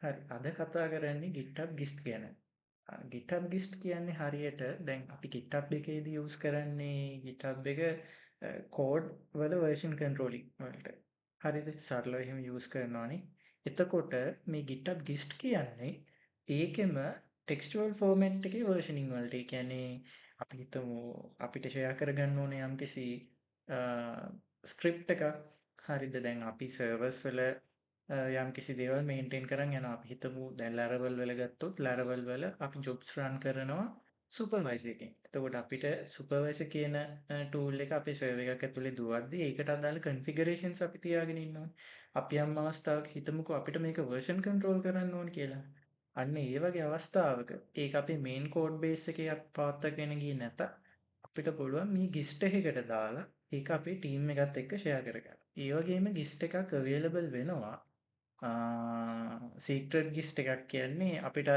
හරි. අද කතා කරන්නේ GitHub GIST ගැන. GitHub GIST කියන්නේ හරියට දැන් අපි GitHub එකේදී යූස් කරන්නේ GitHub එක කෝඩ් වල version controlling වලට. හරිද? සරලව එහෙම යූස් කරනවානේ. එතකොට මේ GitHub GIST කියන්නේ ඒකෙම textual format එකේ versioning වලට. ඒ කියන්නේ අපි හිතමු අපිට share කරගන්න ඕනේ යම්කිසි ස්ක්‍රිප්ට් එකක්. හරිද? දැන් අපි servers වල යම්කිසි දේවල් මේන්ටේන් කරන් යනවා. අපි හිතමු දැන් Laravel වල ගත්තොත් Laravel වල අපි jobs run කරනවා සුපර්වයිසර් එකෙන්. එතකොට අපිට සුපර්වයිසර් කියන tool එක අපේ සර්වර් එකක් ඇතුලේ දුවද්දී ඒකට අදාළ configurations අපි තියාගෙන ඉන්නවා. අපි යම් අවස්ථාවක හිතමුකෝ අපිට මේක version control කරන්න ඕන කියලා. අන්න ඒ වගේ අවස්ථාවක ඒක අපේ main code base එකේ පවත්වාගෙන ගියේ නැත අපිට පුළුවන් මේ GIST එකකට දාලා ඒක අපේ team එකත් එක්ක share කරගන්න. ඒ වගේම GIST එකක් available වෙනවා සීක්‍රට් ගිස්ට් එකක් කියන්නේ අපිට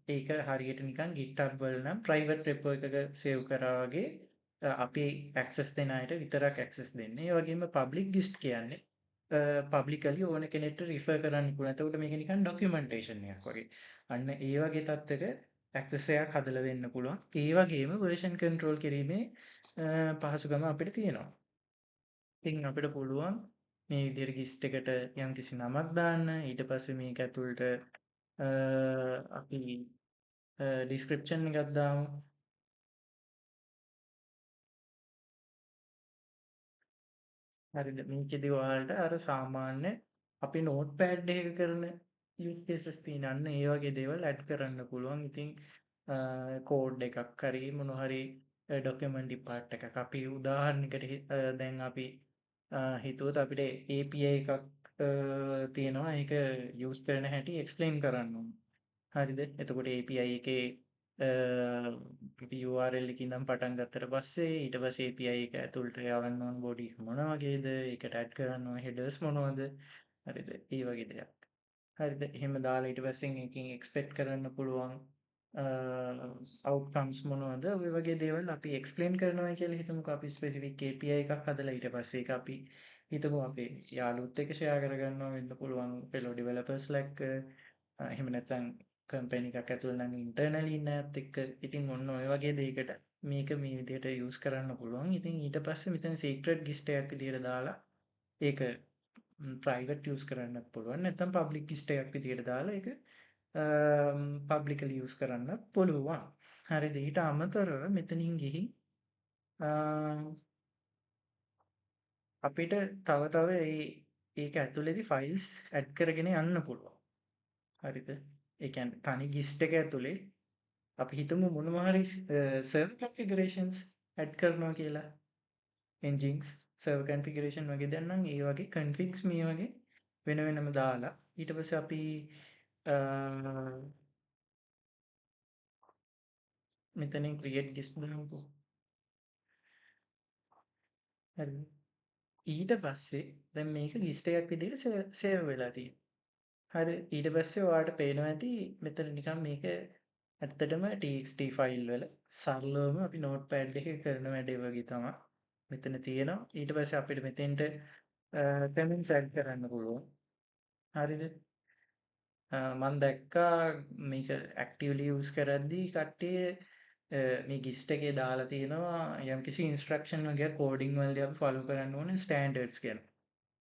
ඒක හරියට නිකන් GitHub වල නම් ප්‍රයිවට් රෙපෝ එකක සේව් කරා වගේ අපි ඇක්සස් දෙන අයට විතරක් ඇක්සස් දෙන්නේ. ඒ වගේම පබ්ලික් ගිස්ට් කියන්නේ පබ්ලිකලි ඕන කෙනෙක්ට රිෆර් කරන්න පුළුවන්. එතකොට මේක නිකන් ඩොකියුමන්ටේෂන් එකක් වගේ. අන්න ඒ වගේ තත්ත්වයක ඇක්සස් එකක් හදලා දෙන්න පුළුවන්. ඒ වගේම version control කිරීමේ පහසුකම අපිට තියෙනවා. ඉතින් අපිට පුළුවන් මේ විදිහට ගිස්ට් එකට යම්කිසි නමක් දාන්න. ඊට පස්සේ මේක ඇතුළට අපි ඩිස්ක්‍රිප්ෂන් එකක් දාමු. හරිද? මේකෙදි ඔයාලට අර සාමාන්‍ය අපි නෝට්පෑඩ් එකක කරන යූස් කේසස් තියෙන අන්න ඒ වගේ දේවල් ඇඩ් කරන්න පුළුවන්. ඉතින් කෝඩ් එකක් හරි මොනවා හරි ඩොකියුමන්ට් පාර්ට් එකක් අපි උදාහරණයකට දැන් අපි හිතුවොත් අපිට API එකක් තියෙනවා. ඒක යූස් කරන හැටි එක්ස්ප්ලেইন කරන්න ඕන. හරිද? එතකොට API එකේ අපි URL එකකින් නම් පටන් ගත්තට පස්සේ ඊට පස්සේ API එක ඇතුළට යවන්න ඕන බොඩි මොන වගේද? ඒකට ඇඩ් කරන්න ඕන headers මොනවද? හරිද? ඒ වගේ දෙයක්. හරිද? එහෙම දාලා ඊට පස්සේ එකකින් එක්ස්පෙක්ට් කරන්න පුළුවන් outcomes මොනවද? ඔය වගේ දේවල් අපි එක්ස්ප්ලেইন කරනවා කියලා හිතමුකෝ. අපි ස්පෙસિෆික් API එකක් හදලා ඊට පස්සේ ඒක අපි හිතමු අපේ යාළුවොත් එක්ක ෂෙයා කරගන්නවා වෙන්න පුළුවන් fellow developers like එහෙම නැත්නම් කම්පැනි එකක් ඇතුළේ නම් ඉන්ටර්නලි ඉන්න අයත් එක්ක ඉතින් ඔන්න ඔය වගේ දෙයකට මේක මේ විදිහට යූස් කරන්න පුළුවන්. ඉතින් ඊට පස්සේ මෙතන සීක්‍රට් ගිස්ට් එකක් විදිහට දාලා ඒක ප්‍රයිවට් යූස් කරන්නත් පුළුවන්. නැත්නම් පබ්ලික් ගිස්ට් එකක් විදිහට දාලා ඒක පබ්ලිකලි යූස් කරන්නත් පුළුවන්. හරිද? ඊට අමතරව මෙතනින් ගිහින් අපිට තව ඒක ඇතුළේදී ෆයිල්ස් ඇඩ් කරගෙන යන්න පුළුවන්. හරිද? ඒ කියන්නේ තනි ගිස්ට් එක ඇතුලේ අපි හිතමු මොනවා හරි සර්වර් කන්ෆිගරේෂන්ස් ඇඩ් කරනවා කියලා. එන්ජින්ස් සර්වර් කන්ෆිගරේෂන් වගේ දැන් නම් ඒ වගේ කන්ෆිග්ස් මේ වගේ වෙන වෙනම දාලා ඊට පස්සේ අපි අ, මෙතනින් ක්‍රියේට් ගිස්ට් දාමුකෝ. හරිද? ඊට පස්සේ දැන් මේක ගිස්ට් එකක් විදිහට සේව් වෙලා තියෙනවා. හරි ඊට පස්සේ ඔයාලට පේනවා ඇති මෙතන නිකන් මේක ඇත්තටම TXT ෆයිල් වල සරලවම අපි නෝට්පෑඩ් එකේ කරන වැඩේ වගේ තමයි මෙතන තියෙනවා. ඊට පස්සේ අපිට මෙතෙන්ට කමෙන්ට්ස් ඇඩ් කරන්න පුළුවන්. හරිද? මම දැක්කා මේක ඇක්ටිව්ලි යූස් කරද්දී කට්ටිය මේ ගිස්ට් එකේ දාලා තියෙනවා යම්කිසි ඉන්ස්ට්‍රක්ෂන් වගේ කෝඩින් වලදී අපි ෆලෝ කරන්න ඕනේ ස්ටෑන්ඩඩ්ස් කියලා.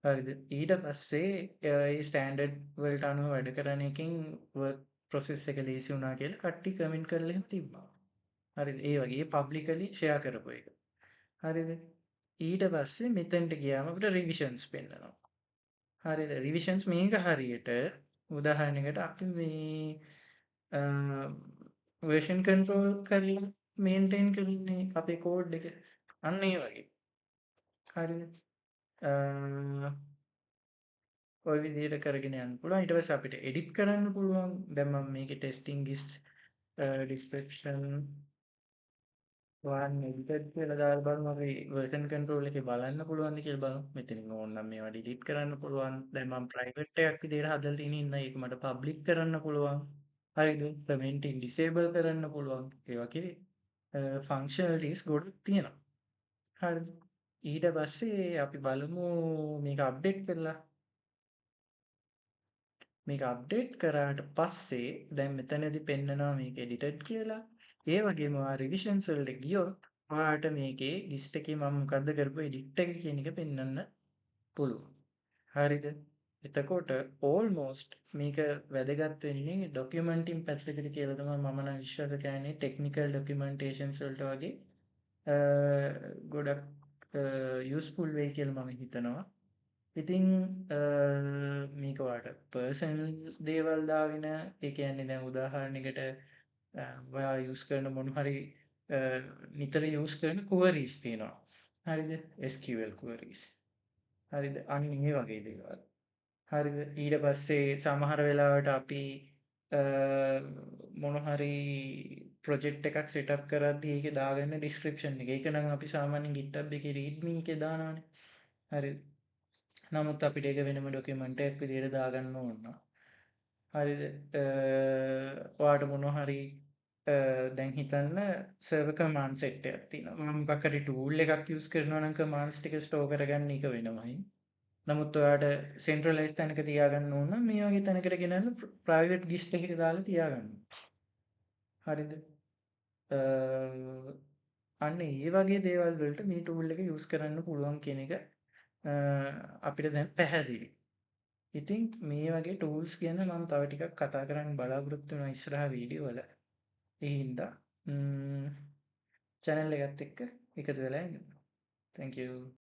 හරිද? ඊට පස්සේ ඒ ස්ටෑන්ඩඩ් වලට අනුව වැඩ කරන එකෙන් වර්ක් ප්‍රොසෙස් එක ලේසි වුණා කියලා කට්ටිය කමෙන්ට් කරලා එහෙම තිබ්බා. හරිද? ඒ වගේ පබ්ලිකලි ෂෙයා කරපු එක. හරිද? ඊට පස්සේ මෙතෙන්ට ගියාම අපිට රිවිෂන්ස් පෙන්නනවා. හරිද? රිවිෂන්ස් මේක හරියට උදාහරණයකට අපි මේ version control කරලා මේන්ටේන් කරන්නේ අපේ කෝඩ් එක. අන්න ඒ වගේ. හරිද? අ ඔය විදිහට කරගෙන යන්න පුළුවන්. ඊට පස්සේ අපිට එඩිට් කරන්න පුළුවන්. දැන් මම මේකේ ටෙස්ටිං ගිස්ට් ඩිස්ක්‍රිප්ෂන් වන් එඩිටඩ් කියලා දාලා බලමු අපි version control එකේ බලන්න පුළුවන්ද කියලා බලමු. මෙතනින් ඕනනම් මේවා ඩිලීට් කරන්න පුළුවන්. දැන් මම ප්‍රයිවට් එකක් විදිහට හදලා තියෙන හින්දා ඒක මට පබ්ලික් කරන්න පුළුවන්. හරිද? කමෙන්ටින් ඩිසේබල් කරන්න පුළුවන්. ඒ වගේ ෆන්ක්ෂනලිටීස් ගොඩක් තියෙනවා. හරිද? ඊට පස්සේ අපි බලමු මේක අප්ඩේට් කරලා මේක අප්ඩේට් කරාට පස්සේ දැන් මෙතනදී පෙන්නනවා මේක එඩිටඩ් කියලා. ඒ වගේම ඔයා රිවිෂන්ස් වලට ගියොත් ඔයාට මේකේ ලිස්ට් එකේ මම මොකද්ද කරපු එඩිට් එක කියන එක පෙන්වන්න පුළුවන්. හරිද? එතකොට ඕල්මෝස්ට් මේක වැදගත් වෙන්නේ ඩොකියුමන්ටින් පැත්තකට කියලා තමයි මම නම් විශ්වාස කරන්නේ ටෙක්නිකල් ඩොකියුමන්ටේෂන්ස් වලට වගේ ගොඩක් යූස්ෆුල් වෙයි කියලා මම හිතනවා. ඉතින් මේක ඔයාට පර්සනල් දේවල් දාගෙන ඒ කියන්නේ දැන් උදාහරණයකට ඔයා යූස් කරන මොන හරි නිතර යූස් කරන queries තියෙනවා. හරිද? SQL queries. හරිද? අන්න ඒ වගේ දේවල්. හරිද? ඊට පස්සේ සමහර වෙලාවට අපි අ, මොන හරි ප්‍රොජෙක්ට් එකක් සෙටප් කරද්දී ඒකේ දාගන්න ඩිස්ක්‍රිප්ෂන් එක. ඒක නම් අපි සාමාන්‍යයෙන් GitHub එකේ readme එකේ දානවානේ. හරිද? නමුත් අපිට ඒක වෙනම ඩොකියුමන්ට් එකක් විදිහට දාගන්න ඕන නම් හරිද? ඔයාට මොනවා හරි දැන් හිතන්න සර්වර් කමාන්ඩ් සෙට් එකක් තියෙනවා. මම මොකක් හරි ටූල් එකක් යූස් කරනවා නම් කමාන්ඩ්ස් ටික ස්ටෝර් කරගන්න එක වෙනමයි. නමුත් ඔයාට සෙන්ට්‍රලයිස් තැනක තියාගන්න ඕන නම් මේ වගේ තැනකට ගෙනල්ලා ප්‍රයිවට් ගිස්ට් එකක දාලා තියාගන්න. හරිද? අ, අන්න ඒ වගේ දේවල් වලට මේ ටූල් එක යූස් කරන්න පුළුවන් කියන එක අපිට දැන් පැහැදිලි. ඉතින් මේ වගේ ටූල්ස් ගැන මම තව ටිකක් කතා කරන්න බලාපොරොත්තු වෙනවා ඉස්සරහා වීඩියෝ වල. ඒ හින්දා channel එකත් එක්ක එකතු වෙලා ඉන්න. Thank you.